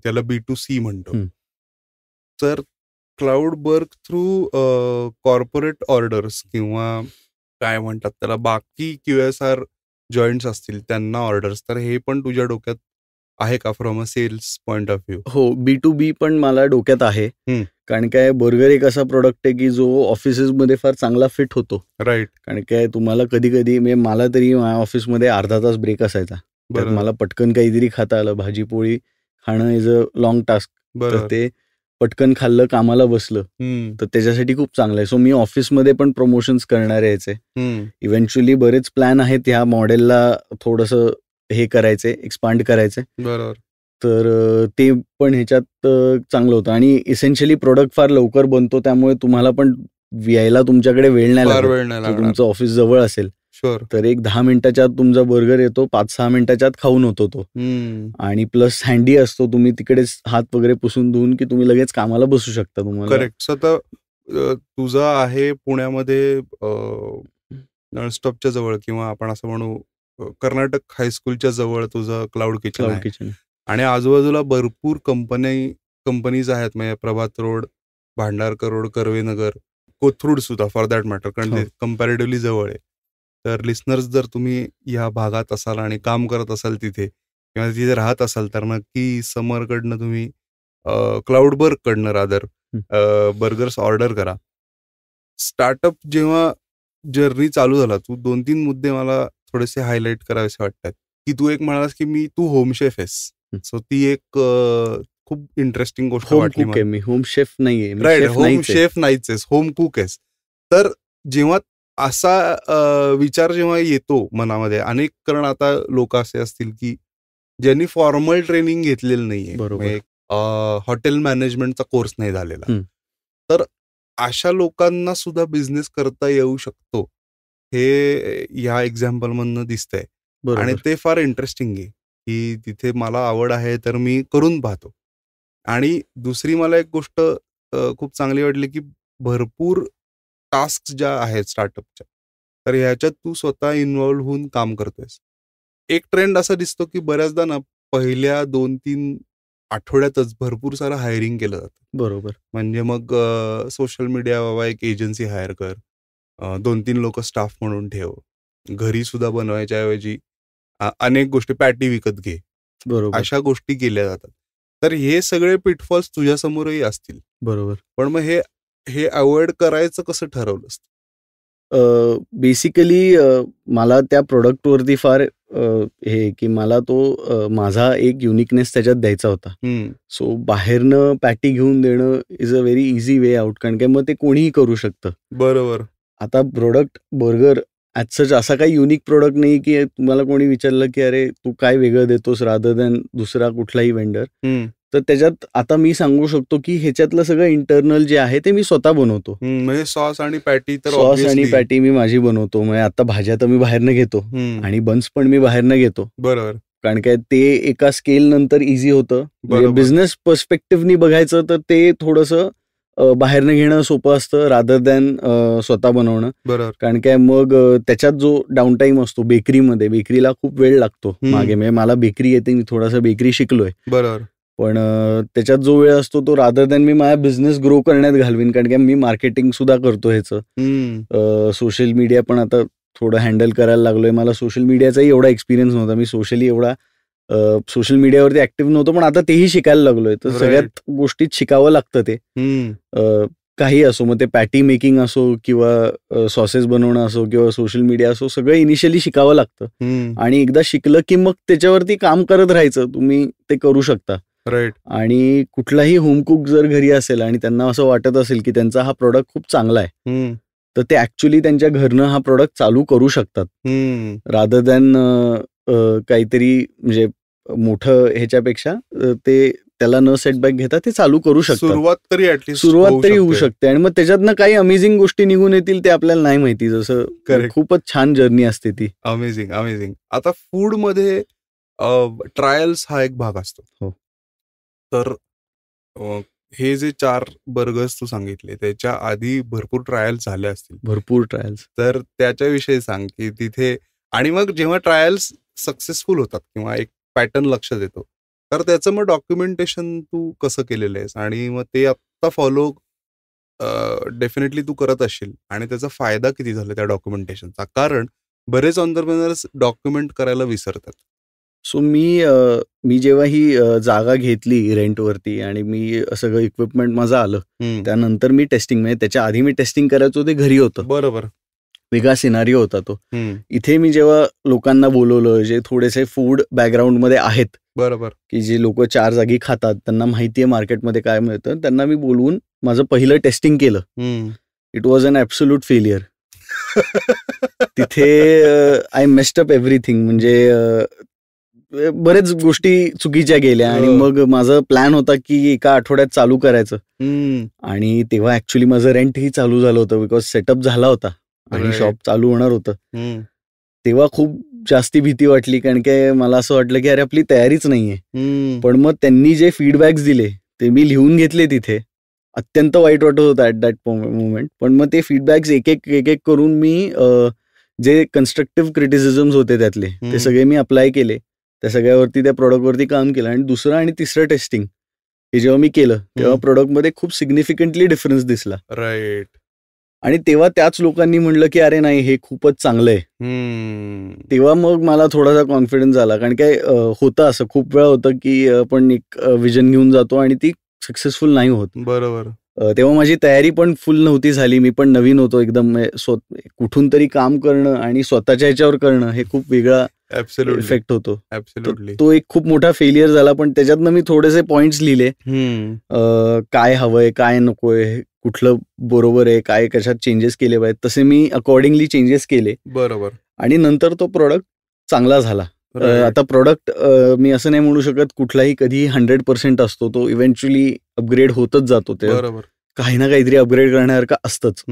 त्याला B2C म्हणतो. तर क्लाउडबर्ग थ्रू कॉर्पोरेट ऑर्डर्स किंवा काय म्हणतात त्याला बाकी QSR जॉईंट्स असतील त्यांना ऑर्डर्स, तर हे पण तुझ्या डोक्यात आहे का from a sales point of view?
हो, B2B पण मला डोक्यात आहे. कारण काय बर्गर एक असा प्रोडक्ट आहे की जो ऑफिसेसमध्ये फार चांगला फिट होतो.
राईट.
कारण काय तुम्हाला कधी कधी मला तरी माझ्या ऑफिसमध्ये अर्धा तास ब्रेक असायचा. तर मला पटकन काहीतरी खाता आलं, भाजी पोळी खाणं इज अ लॉंग टास्क. तर ते पटकन खाल्लं, कामाला बसलं, तर त्याच्यासाठी खूप चांगलं आहे. सो मी ऑफिसमध्ये पण प्रमोशन्स करणार यायचे. इव्हेंच्युअली बरेच प्लॅन आहेत ह्या मॉडेलला थोडंसं हे करायचे, एक्सपांड करायचे.
बरोबर.
तर ते पण ह्याच्यात चांगलं होतं. आणि इसेन्शियली प्रोडक्ट फार लवकर बनतो, त्यामुळे तुम्हाला पण यायला तुमच्याकडे वेळ नाही लागत. तुमचं ऑफिस जवळ असेल तर एक 10 मिनिटाच्या आत तुमचा बर्गर येतो, 5-6 मिनिटाच्या आत खाऊन होतो तो. आणि प्लस हँडी असतो, तुम्ही तिकडेच हात वगैरे पुसून धुवून की तुम्ही लगेच कामाला बसू शकता. तुम्हाला
करेक्ट. स्वतः तुझं आहे पुण्यामध्ये नळस्टॉपच्या जवळ किंवा आपण असं म्हणू कर्नाटक हायस्कूलच्या जवळ तुझं क्लाउड किचन आहे. आणि आजूबाजूला भरपूर कंपनीज आहेत, म्हणजे प्रभात रोड, भांडारकर रोड, कर्वेनगर, कोथरूड सुद्धा फॉर दॅट मॅटर, कारण ते कम्पॅरेटिव्हली जवळ आहे. तर लिस्नर्स जर तुम्ही या भागात असाल आणि काम करत असाल तिथे किंवा तिथे राहत असाल तर नक्की समरकडनं तुम्ही क्लाउडबर्गकडनं रादर बर्गर्स ऑर्डर करा. स्टार्टअप जेव्हा जर्नी चालू झाला, तू 2-3 मुद्दे मला थोडेसे हायलाईट करावेसे वाटतात. की तू एक म्हणालास की तू होम शेफ आहेस. सो ती एक खूप इंटरेस्टिंग गोष्ट वाटली मला.
मी होम शेफ नाहीये.
राईट, होम शेफ नाहीच आहेस, होम कुक आहेस. तर जेव्हा असा विचार जेव्हा येतो मनामध्ये, अनेक कारण आता लोक असे असतील की ज्यांनी फॉर्मल ट्रेनिंग घेतलेलं नाहीये, हॉटेल मॅनेजमेंटचा कोर्स नाही झालेला, तर अशा लोकांना सुद्धा बिझनेस करता येऊ शकतो, हे या एक्झाम्पल मधनं दिसतंय. आणि ते फार इंटरेस्टिंग आहे की तिथे मला आवड आहे तर मी करून पाहतो. आणि दुसरी मला एक गोष्ट खूप चांगली वाटली की भरपूर टास्क ज्या आहेत स्टार्टअपच्या, तर ह्याच्यात तू स्वतः इन्व्हॉल्व्ह होऊन काम करतोयस. एक ट्रेंड असा दिसतो की बऱ्याचदा ना पहिल्या 2-3 आठवड्यातच भरपूर सारं हायरिंग केलं जातं.
बरोबर.
म्हणजे मग सोशल मीडिया बाबा एक एजन्सी हायर कर, 2-3 लोक स्टाफ म्हणून ठेव, घरी सुद्धा बनवायच्या ऐवजी अनेक गोष्टी पॅटी विकत घे, अशा गोष्टी केल्या जातात. तर हे सगळे पिटफॉल्स तुझ्यासमोरही असतील.
बरोबर.
पण मग हे अवॉइड करायचं कसं ठरवलंस?
बेसिकली मला त्या प्रोडक्टवरती फार हे की मला तो माझा एक युनिकनेस त्याच्यात द्यायचा होता. सो बाहेरनं पॅटी घेऊन देणं is a very easy way out, कारण काय मग ते कोणीही करू शकतं.
बरोबर.
आता प्रोडक्ट बर्गर ॲज सच असा काही युनिक प्रोडक्ट नाही की तुम्हाला कोणी विचारलं की अरे तू काय वेगळं देतोस रादर दॅन दुसरा कुठलाही वेंडर. तर त्याच्यात आता मी सांगू शकतो की ह्याच्यातलं सगळं इंटरनल जे आहे ते मी स्वतः बनवतो.
म्हणजे सॉस आणि पॅटी तर
सॉस आणि पॅटी मी माझी बनवतो. म्हणजे आता भाज्या तर मी बाहेरनं घेतो आणि बन्स पण मी बाहेरनं घेतो.
बरोबर.
कारण काय ते एका स्केल नंतर इझी होतं. म्हणजे बिझनेस पर्स्पेक्टिव्हनी बघायचं तर ते थोडंसं बाहेरनं घेणं सोपं असतं रादर दॅन स्वतः बनवणं.
बरोबर.
कारण काय मग त्याच्यात जो डाऊन टाईम असतो बेकरीला खूप वेळ लागतो मागे. म्हणजे मला बेकरी येते, मी थोडासा बेकरी शिकलोय.
बरोबर.
पण त्याच्यात जो वेळ असतो तो रादर दॅन मी माझा बिझनेस ग्रो करण्यात घालवीन. कारण काय मी मार्केटिंग सुद्धा करतो ह्याचं. सोशल मीडिया पण आता थोडं हँडल करायला लागलोय. मला सोशल मीडियाचाही एवढा एक्सपिरियन्स नव्हता. मी सोशल मीडियावरती ऍक्टिव्ह नव्हतो, पण आता तेही शिकायला लागलोय. तर सगळ्यात गोष्टीत शिकावं लागतं ते. काही असो, मग ते पॅटी मेकिंग असो किंवा सॉसेस बनवणं असो किंवा सोशल मीडिया असो, सगळं इनिशियली शिकावं लागतं. आणि एकदा शिकलं की मग त्याच्यावरती काम करत राहायचं. तुम्ही ते करू शकता.
राईट.
आणि कुठलाही होम कुक जर घरी असेल आणि त्यांना असं वाटत असेल की त्यांचा हा प्रोडक्ट खूप चांगला आहे, तर ते ऍक्च्युली त्यांच्या घरनं हा प्रोडक्ट चालू करू शकतात. रादर दॅन काहीतरी म्हणजे मोठं ह्याच्यापेक्षा ते त्याला न सेटबॅक घेता ते चालू करू शकतात.
सुरुवात
तरी होऊ शकते आणि मग त्याच्यातनं काही अमेझिंग गोष्टी निघून येतील ते आपल्याला नाही माहिती. जसं खूपच छान जर्नी असते ती.
अमेझिंग. आता फूड मध्ये ट्रायल्स हा एक भाग असतो.
हो.
तर हे जे 4 बर्गर्स तू सांगितले त्याच्या आधी भरपूर ट्रायल्स झाले असतील.
भरपूर ट्रायल्स.
तर त्याच्याविषयी सांग की तिथे, आणि मग जेव्हा ट्रायल्स सक्सेसफुल होतात किंवा एक पॅटर्न लक्षात येतो, तर त्याचं मग डॉक्युमेंटेशन तू कसं केलेलं आहेस आणि मग ते आत्ता फॉलो डेफिनेटली तू करत असशील आणि त्याचा फायदा किती झाला त्या डॉक्युमेंटेशनचा? कारण बरेच एंटरप्रेन्योर्स डॉक्युमेंट करायला विसरतात.
सो मी जेव्हा ही जागा घेतली रेंटवरती आणि मी सगळं इक्विपमेंट माझं आलं, त्यानंतर मी टेस्टिंग, म्हणजे त्याच्या आधी मी टेस्टिंग करायचो ते घरी होतं.
बरोबर.
वेगळा सिनारिओ होता तो. इथे मी जेव्हा लोकांना बोलवलं जे थोडेसे फूड बॅकग्राऊंड मध्ये आहेत,
बरोबर,
की जे लोक 4 जागी खातात, त्यांना माहितीये मार्केटमध्ये काय मिळतं, त्यांना मी बोलवून माझं पहिलं टेस्टिंग केलं. It was an absolute failure. तिथे आय मेस्ड अप एव्हरीथिंग. म्हणजे बरेच गोष्टी चुकीच्या गेल्या आणि मग माझा प्लॅन होता की एका आठवड्यात चालू करायचं. आणि तेव्हा ऍक्च्युली माझं रेंटही चालू झालं होतं, बिकॉज सेटअप झाला होता आणि शॉप चालू होणार होतं. तेव्हा खूप जास्ती भीती वाटली, कारण की मला असं वाटलं की अरे आपली तयारीच नाहीये. पण मग त्यांनी जे फीडबॅक्स दिले ते मी लिहून घेतले तिथे. अत्यंत वाईट वाटत होतं ऍट दॅट मोमेंट. पण मग ते फीडबॅक्स एक एक करून मी जे कन्स्ट्रक्टिव्ह क्रिटिसिझम्स होते त्यातले ते सगळे मी अप्लाय केले. त्या सगळ्यावरती, त्या प्रोडक्टवरती काम केलं. आणि दुसरं आणि तिसरं टेस्टिंग हे जेव्हा मी केलं तेव्हा प्रोडक्टमध्ये खूप सिग्निफिकंटली डिफरन्स दिसला.
राईट.
आणि तेव्हा त्याच लोकांनी म्हणलं की अरे नाही हे खूपच चांगलं आहे. तेव्हा मग मला थोडासा कॉन्फिडन्स आला, कारण काय होतं असं खूप वेळा होतं की आपण एक विजन घेऊन जातो आणि ती सक्सेसफुल नाही होत.
बरोबर.
तेव्हा माझी तयारी पण फुल नव्हती झाली. मी पण नवीन होतो एकदम. कुठून तरी काम करणं आणि स्वतःच्या ह्याच्यावर करणं हे खूप वेगळा इफेक्ट होतो. तो एक खूप मोठा फेलियर झाला. पण त्याच्यातनं मी थोडेसे पॉइंट्स लिहिले, काय हवंय काय नकोय, कुठलं बरोबर आहे, काय कशात चेंजेस केले पाहिजेत, तसे मी अकॉर्डिंगली चेंजेस केले.
बरोबर.
आणि नंतर तो प्रोडक्ट चांगला झाला. आता प्रोडक्ट मी असं नाही म्हणू शकत कुठलाही कधी 100% असतो. तो इव्हेंच्युअली अपग्रेड होतच जातो. ते काही ना काहीतरी अपग्रेड करण्यासारखं असतंच.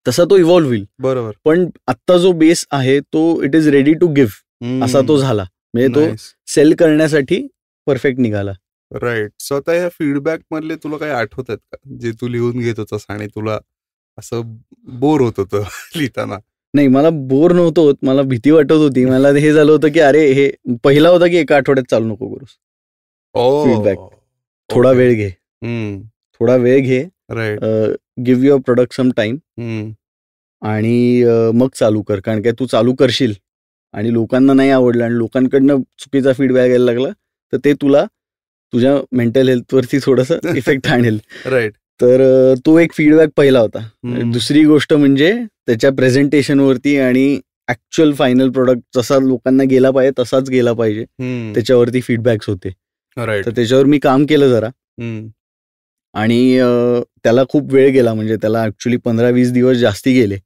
तसा तो इव्हॉल्व्ह होईल.
बरोबर.
पण आत्ता जो बेस आहे तो it is ready to give असा तो झाला. म्हणजे तो सेल करण्यासाठी परफेक्ट निघाला.
राईट. स्वतः ह्या फीडबॅक मधले तुला काही आठवत आहेत का, जे तू लिहून घेत होतास आणि तुला असं बोर होत होतं लिहिताना?
नाही, मला बोर नव्हतं होत. मला भीती वाटत होती. मला हे झालं होतं की अरे हे पहिला होता की एका आठवड्यात चालू नको करूस. फीडबॅक थोडा वेळ घे, थोडा वेळ घे. Give your product some time आणि मग चालू कर. कारण काय तू चालू करशील आणि लोकांना नाही आवडलं आणि लोकांकडनं चुकीचा फीडबॅक यायला लागला तर ते तुला तुझ्या मेंटल हेल्थवरती थोडंसं इफेक्ट आणेल.
राईट.
तर तो एक फीडबॅक पहिला होता. दुसरी गोष्ट म्हणजे त्याच्या प्रेझेंटेशनवरती आणि ऍक्च्युअल फायनल प्रोडक्ट जसा लोकांना गेला पाहिजे तसाच गेला पाहिजे, त्याच्यावरती फीडबॅक्स होते. तर त्याच्यावर मी काम केलं जरा. आणि त्याला खूप वेळ गेला. म्हणजे त्याला ऍक्च्युली 15-20 दिवस जास्ती गेले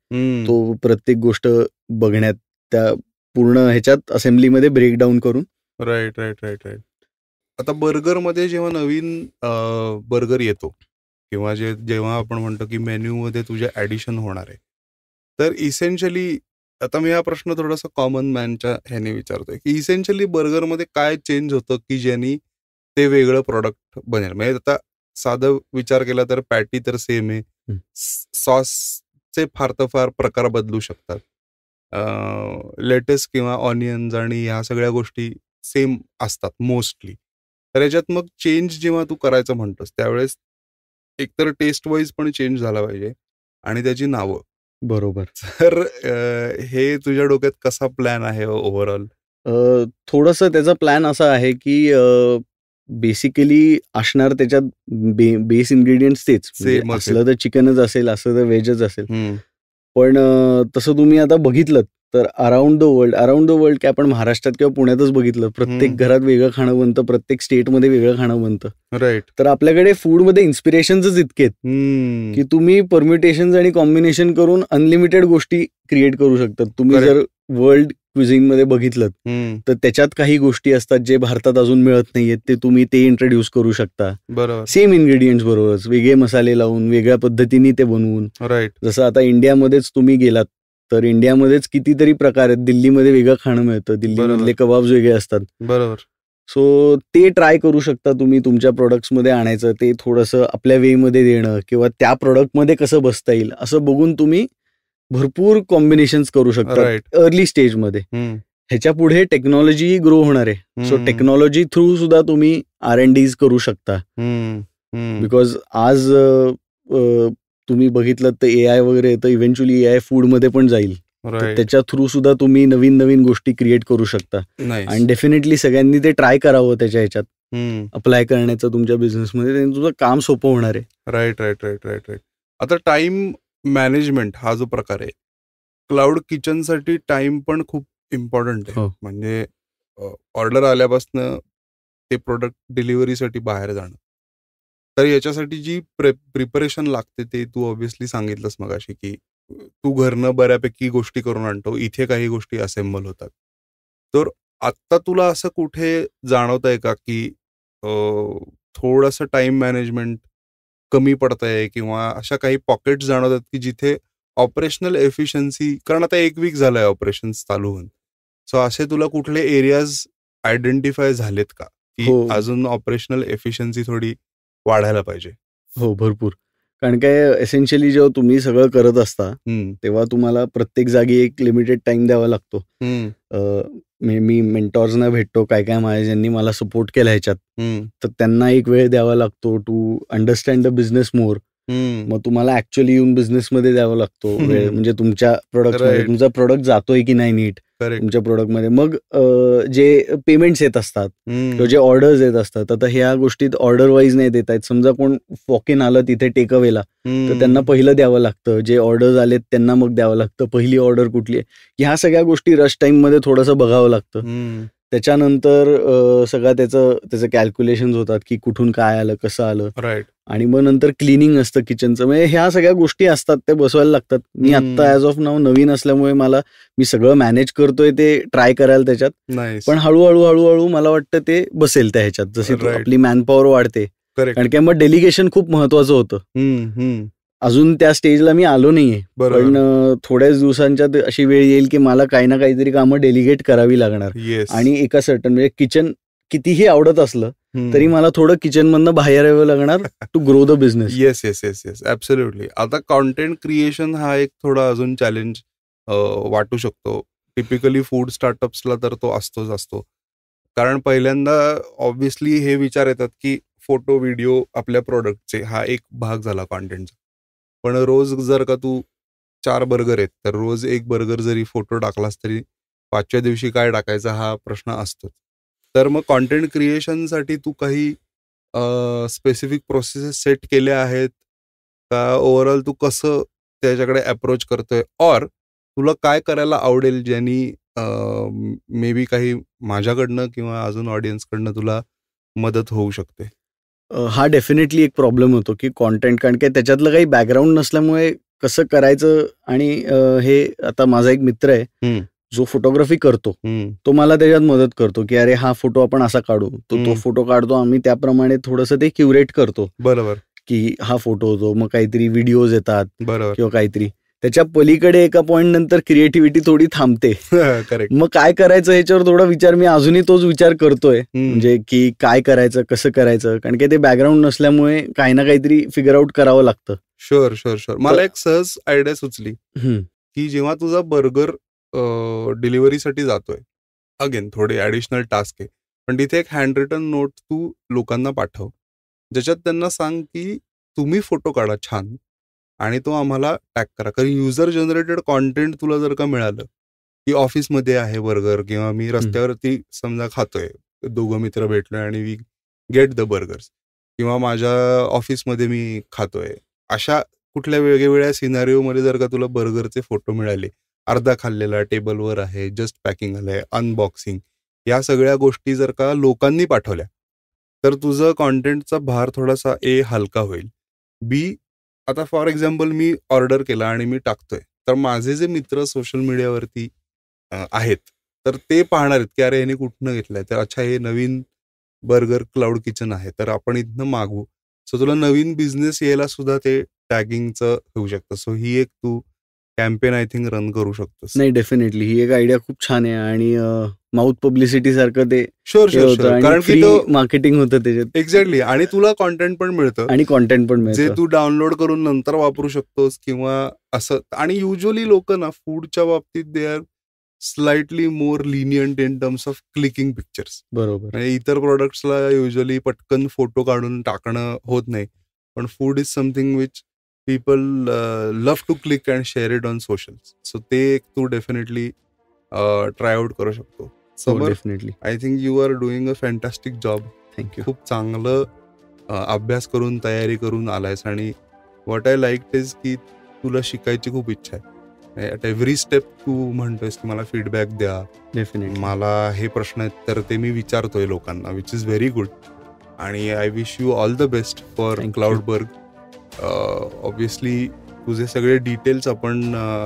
तो प्रत्येक गोष्ट बघण्यात, त्या पूर्ण ह्याच्यात असेंब्लीमध्ये ब्रेकडाऊन करून.
Right right right right. आता बर्गरमध्ये जेव्हा नवीन बर्गर येतो किंवा जेव्हा आपण म्हणतो की मेन्यूमध्ये तुझ्या ॲडिशन होणार आहे, तर इसेन्शियली आता मी हा प्रश्न थोडासा कॉमन मॅनच्या ह्याने विचारतोय की इसेन्शियली बर्गरमध्ये काय चेंज होतं की ज्यांनी ते वेगळं प्रॉडक्ट बनेल? म्हणजे आता साधं विचार केला तर पॅटी तर सेम आहे, सॉसचे फार तर फार प्रकार बदलू शकतात, लेटेस किंवा ऑनियन्स आणि ह्या सगळ्या गोष्टी सेम असतात मोस्टली. तर याच्यात मग चेंज जेव्हा तू करायचं म्हणतोस त्यावेळेस एकतर टेस्ट वाईज पण चेंज झाला पाहिजे आणि त्याची नावं.
बरोबर.
तर हे तुझ्या डोक्यात कसा प्लॅन आहे ओव्हरऑल?
थोडंसं त्याचा प्लॅन असा आहे की बेसिकली असणार त्याच्यात बेस इन्ग्रेडियंट्स तेच. असलं तर चिकनच असेल, असं तर व्हेजच असेल. पण तसं तुम्ही आता बघितलं तर अराउंड द वर्ल्ड काय आपण महाराष्ट्रात किंवा पुण्यातच बघितलं, प्रत्येक घरात वेगळं खाणं बनतं, प्रत्येक स्टेटमध्ये वेगळं खाणं बनतं.
राईट.
तर आपल्याकडे फूडमध्ये इन्स्पिरेशन्सच इतकेत की तुम्ही परम्युटेशन्स आणि कॉम्बिनेशन करून अनलिमिटेड गोष्टी क्रिएट करू शकतात. तुम्ही जर वर्ल्ड क्विझिन मध्ये बघितलं तर त्याच्यात काही गोष्टी असतात जे भारतात अजून मिळत नाहीयेत, ते तुम्ही ते इंट्रोड्यूस करू शकता.
बरोबर.
सेम इन्ग्रेडियंट्स बरोबरच वेगळे मसाले लावून वेगळ्या पद्धतीने ते बनवून.
राईट.
जसं आता इंडियामध्येच तुम्ही गेलात तर इंडियामध्येच कितीतरी प्रकार आहेत. दिल्लीमध्ये वेगळं खाणं मिळतं, दिल्लीमधले कबाब्स वेगळे असतात.
बरोबर.
सो ते ट्राय करू शकता तुम्ही तुमच्या प्रोडक्ट्समध्ये आणायचं, ते थोडंसं आपल्या वेमध्ये देणं किंवा त्या प्रोडक्टमध्ये कसं बसता येईल असं बघून तुम्ही भरपूर कॉम्बिनेशन्स करू शकता अर्ली स्टेजमध्ये. ह्याच्या पुढे टेक्नॉलॉजी ग्रो होणार आहे. सो टेक्नॉलॉजी थ्रू सुद्धा तुम्ही R&Ds करू शकता. बिकॉज आज तुम्ही बघितलं तर AI वगैरे येतं, इव्हेंच्युअली AI फूडमध्ये पण जाईल. त्याच्या थ्रू सुद्धा तुम्ही नवीन नवीन गोष्टी क्रिएट करू शकता. आणि डेफिनेटली सगळ्यांनी ते ट्राय करावं, त्याच्या ह्याच्यात अप्लाय करण्याचं तुमच्या बिझनेसमध्ये, त्यांनी तुझं काम सोपं होणार आहे.
Right right right right right. आता टाइम मॅनेजमेंट हा जो प्रकार आहे, क्लाउड किचनसाठी टाइम पण खूप इम्पॉर्टंट आहे. म्हणजे ऑर्डर आल्यापासून ते प्रोडक्ट डिलिव्हरीसाठी बाहेर जाणं, तर याच्यासाठी जी प्रिपरेशन लागते ते तू ऑब्व्हियसली सांगितलंस मगाशी, की तू घरनं बऱ्यापैकी गोष्टी करून आणतो, इथे काही गोष्टी असेंबल होतात. तर आत्ता तुला असं कुठे जाणवत आहे का की थोडंसं टाइम मॅनेजमेंट कमी पडतंय, किंवा अशा काही पॉकेट्स जाणवतात की जिथे ऑपरेशनल एफिशियन्सी, कारण आता 1 वीक झालंय ऑपरेशन्स चालू होऊन, सो असे तुला कुठले एरियाज आयडेंटिफाय झालेत का की अजून ऑपरेशनल एफिशियन्सी थोडी वाढायला पाहिजे?
हो, भरपूर. कारण काय एसेन्शियली जेव्हा तुम्ही सगळं करत असता तेव्हा तुम्हाला प्रत्येक जागी एक लिमिटेड टाइम द्यावा लागतो. मी मेंटॉर्सना भेटतो, काय काय माझ्या ज्यांनी मला सपोर्ट केला ह्याच्यात, तर त्यांना एक वेळ द्यावा लागतो टू अंडरस्टँड द बिझनेस मोर. मग तुम्हाला ऍक्च्युअली येऊन बिझनेसमध्ये द्यावा लागतो वेळ, म्हणजे तुमच्या प्रोडक्टमध्ये तुमचा प्रोडक्ट जातोय की नाही नीट तुमच्या प्रोडक्टमध्ये. मग जे पेमेंट्स येत असतात किंवा जे ऑर्डर्स येत असतात, आता ह्या गोष्टीत ऑर्डर वाईज नाही देत आहेत. समजा कोण वॉक इन आलं तिथे टेक अवेला, तर त्यांना पहिलं द्यावं लागतं. जे ऑर्डर्स आलेत त्यांना मग द्यावं लागतं. पहिली ऑर्डर कुठली आहे, ह्या सगळ्या गोष्टी रश टाइम मध्ये थोडंसं बघावं लागतं. त्याच्यानंतर सगळं त्याचं कॅल्क्युलेशन होतात की कुठून काय आलं, कसं आलं.
राईट.
आणि मग नंतर क्लिनिंग असतं किचनचं. म्हणजे ह्या सगळ्या गोष्टी असतात, ते बसवायला लागतात. मी आत्ता ऍज ऑफ नाव नवीन असल्यामुळे मी सगळं मॅनेज करतोय ते ट्राय करायला त्याच्यात. पण हळूहळू मला वाटतं ते बसेल त्या ह्याच्यात, जशी आपली मॅनपॉवर वाढते. कारण की मग डेलिगेशन खूप महत्वाचं होतं. अजून त्या स्टेजला मी आलो नाहीये, पण थोड्याच दिवसांच्यात अशी वेळ येईल की मला काही ना काहीतरी कामं डेलिगेट करावी लागणार. आणि एका सर्टन म्हणजे किचन कितीही आवडत असलं तरी मला थोडं किचन मधनं बाहेर यावं लागणार to grow the business.
Yes yes yes yes absolutely. आता कॉन्टेंट क्रिएशन हा एक थोडा अजून चॅलेंज वाटू शकतो. टिपिकली फूड स्टार्टअप्सला तर तो असतो. कारण पहिल्यांदा ऑब्व्हियसली हे विचार येतात की फोटो व्हिडिओ आपल्या प्रोडक्टचे हा एक भाग झाला कॉन्टेंटचा. पण रोज जर का तू 4 बर्गर आहेत, तर रोज 1 बर्गर जरी फोटो टाकलास तरी 5व्या दिवशी काय टाकायचा हा प्रश्न असतोच. तर मग कॉन्टेंट क्रिएशनसाठी तू काही स्पेसिफिक प्रोसेसेस सेट केल्या आहेत का? ओव्हरऑल तू कसं त्याच्याकडे अप्रोच करतोय, और तुला काय करायला आवडेल ज्यांनी मे बी काही माझ्याकडनं किंवा अजून ऑडियन्सकडनं तुला मदत होऊ शकते?
हा डेफिनेटली एक प्रॉब्लेम होतो की कॉन्टेंट, कारण की त्याच्यातलं काही बॅकग्राऊंड नसल्यामुळे कसं करायचं. आणि हे आता माझा एक मित्र आहे जो फोटोग्राफी करतो, तो मला त्याच्यात मदत करतो की अरे हा फोटो आपण असा काढू. तो फोटो काढतो, आम्ही त्याप्रमाणे थोडंसं ते क्युरेट करतो.
बरोबर.
की हा फोटो होतो, मग काहीतरी व्हिडिओज येतात
किंवा
काहीतरी. त्याच्या पलीकडे एका पॉइंट नंतर क्रिएटिव्हिटी थोडी थांबते.
करेक्ट. मग
काय करायचं ह्याच्यावर थोडा विचार मी अजूनही तोच विचार करतोय, म्हणजे की काय करायचं, कसं करायचं. कारण की ते बॅकग्राऊंड नसल्यामुळे काही ना काहीतरी फिगर आउट करावं लागतं.
शुअर. मला एक सहज आयडिया सुचली की जेव्हा तुझा बर्गर डिलिव्हरीसाठी जातोय, अगेन थोडे ऍडिशनल टास्क आहे, पण तिथे एक हँड रिटन नोट तू लोकांना पाठव, ज्याच्यात त्यांना सांग की तुम्ही फोटो काढा छान आणि तो आम्हाला टॅग करा. कारण युजर जनरेटेड कॉन्टेंट तुला जर का मिळालं की ऑफिसमध्ये आहे बर्गर, किंवा मी रस्त्यावरती समजा खातोय, 2 मित्र भेटलोय आणि वी गेट द बर्गर्स, किंवा माझ्या ऑफिसमध्ये मी खातोय, अशा कुठल्या वेगवेगळ्या सिनारिओमध्ये जर का तुला बर्गरचे फोटो मिळाले, अर्धा खाल्लेला टेबलवर आहे, जस्ट पॅकिंग आलंय, अनबॉक्सिंग, या सगळ्या गोष्टी जर का लोकांनी पाठवल्या, तर तुझं कॉन्टेंटचा भार थोडासा हलका होईल. आता फॉर एक्झाम्पल मी ऑर्डर केला आणि मी टाकतोय, तर माझे जे मित्र सोशल मीडियावरती आहेत, तर ते पाहणार आहेत की अरे ह्याने कुठनं घेतलंय, तर अच्छा हे नवीन बर्गर क्लाउड किचन आहे, तर आपण इथनं मागवू. सो तुला नवीन बिझनेस यायला सुद्धा ते टॅगिंगचं होऊ शकतं. सो ही एक तू कॅम्पेन आय थिंक रन करू शकतोस.
नाही, डेफिनेटली ही एक आयडिया खूप छान आहे आणि माउथ पब्लिसिटी सारखं ते
शुअर शुअर
होतं
शुअर,
आणि
कारण की
फ्री
तो
मार्केटिंग होतं त्याच्यात
एक्झॅक्टली, आणि तुला कॉन्टेंट पण मिळतं
आणि कॉन्टेंट पण
जे
मिळतं.
तू डाउनलोड करून नंतर वापरू शकतोस किंवा असं. आणि युजली लोक ना फूडच्या बाबतीत they are slightly more lenient in terms of clicking pictures.
बरोबर.
म्हणजे इतर प्रोडक्ट्सला युजली पटकन फोटो काढून टाकणं होत नाही, पण food is something which people love to click and share it on social. So ते एक तू डेफिनेटली ट्राय आउट करू शकतो. Samar,
definitely.
I think you are doing a fantastic job.
Thank you.
खूप चांगलं अभ्यास करून तयारी करून आलायस, आणि व्हॉट आय लाईक इज की तुला शिकायची खूप इच्छा आहे. ॲट एव्हरी स्टेप तू म्हणतोयस की मला फीडबॅक द्या,
डेफिनेटली.
मला हे प्रश्न आहेत तर ते मी विचारतोय लोकांना, विच इज व्हेरी गुड. आणि I wish you all the best for
Thank you.
Cloudberg. Obviously तुझे सगळे डिटेल्स आपण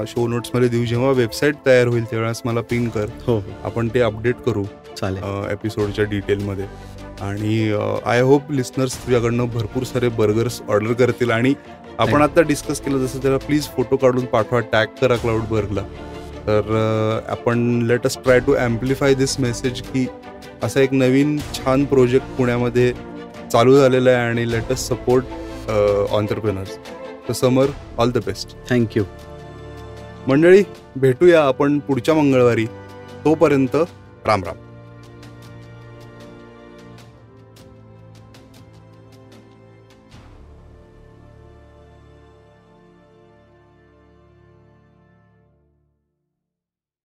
शो नोट्समध्ये देऊ. जेव्हा वेबसाईट तयार होईल त्यावेळेस मला पिंग कर,
हो हो,
आपण ते अपडेट करू
चालेल.
एपिसोडच्या डिटेलमध्ये. आणि आय होप लिस्नर्स तुझ्याकडनं भरपूर सारे बर्गर्स ऑर्डर करतील. आणि आपण आता डिस्कस केलं जसं, त्याला प्लीज फोटो काढून पाठवा, टॅग करा क्लाउडबर्गला. तर आपण let us try to amplify this message की असा एक नवीन छान प्रोजेक्ट पुण्यामध्ये चालू झालेला आहे, आणि लेट अस सपोर्ट ऑन्टरप्रेनर्स. तर समर, ऑल द बेस्ट.
थँक्यू.
मंडळी, भेटूया आपण पुढच्या मंगळवारी. तोपर्यंत राम राम.